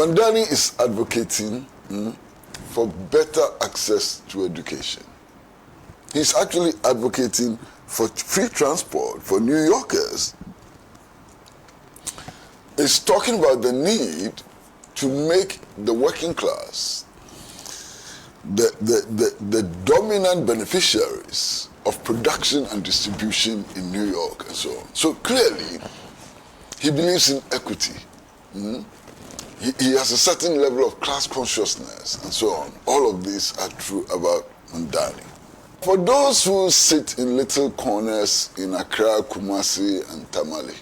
Mandani is advocating for better access to education. He's actually advocating for free transport for New Yorkers. He's talking about the need to make the working class the dominant beneficiaries of production and distribution in New York and so on. So clearly, he believes in equity. He has a certain level of class consciousness and so on. All of these are true about Mandani. For those who sit in little corners in Accra, Kumasi, and Tamale,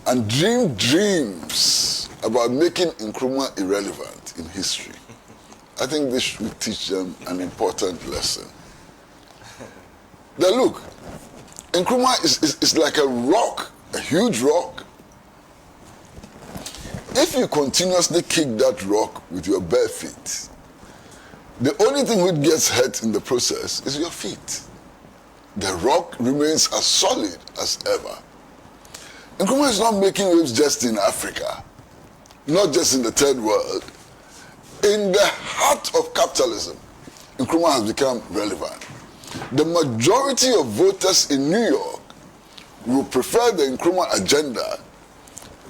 and dream dreams about making Nkrumah irrelevant in history, I think this should teach them an important lesson. Now look, Nkrumah is like a rock, a huge rock. If you continuously kick that rock with your bare feet, the only thing which gets hurt in the process is your feet. The rock remains as solid as ever. Nkrumah is not making waves just in Africa, not just in the third world. In the heart of capitalism, Nkrumah has become relevant. The majority of voters in New York will prefer the Nkrumah agenda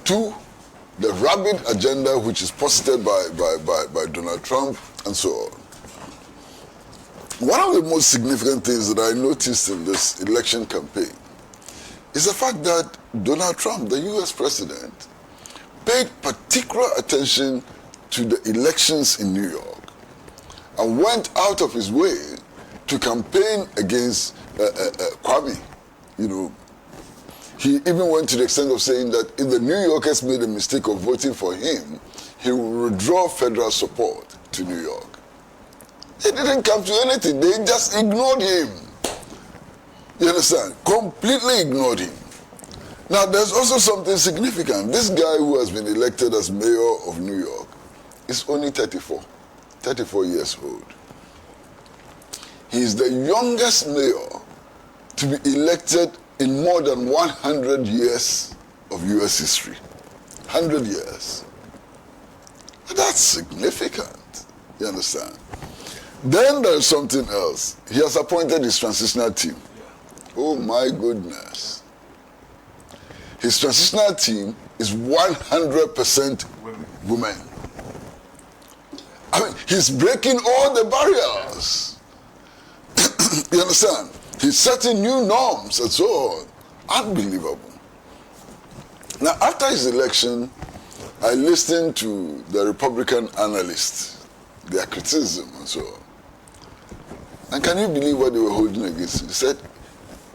to the rabid agenda which is posited by Donald Trump and so on. One of the most significant things that I noticed in this election campaign is the fact that Donald Trump, the US president, paid particular attention to the elections in New York and went out of his way to campaign against Kwame. He even went to the extent of saying that if the New Yorkers made a mistake of voting for him, he would withdraw federal support to New York. It didn't come to anything. They just ignored him. You understand? Completely ignored him. Now, there's also something significant. This guy who has been elected as mayor of New York is only 34 years old. He is the youngest mayor to be elected in more than 100 years of US history. 100 years. That's significant. You understand? Then there's something else. He has appointed his transitional team. Oh my goodness. His transitional team is 100% women. I mean, he's breaking all the barriers. You understand? He's setting new norms and so on. Unbelievable. Now, after his election, I listened to the Republican analysts, their criticism and so on. And can you believe what they were holding against him? He said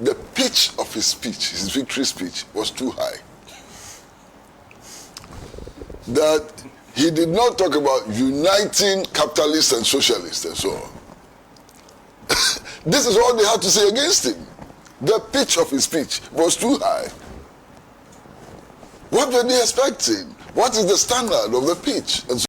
the pitch of his speech, his victory speech, was too high. That he did not talk about uniting capitalists and socialists and so on. This is all they had to say against him. The pitch of his speech was too high. What were they expecting? What is the standard of the pitch? And so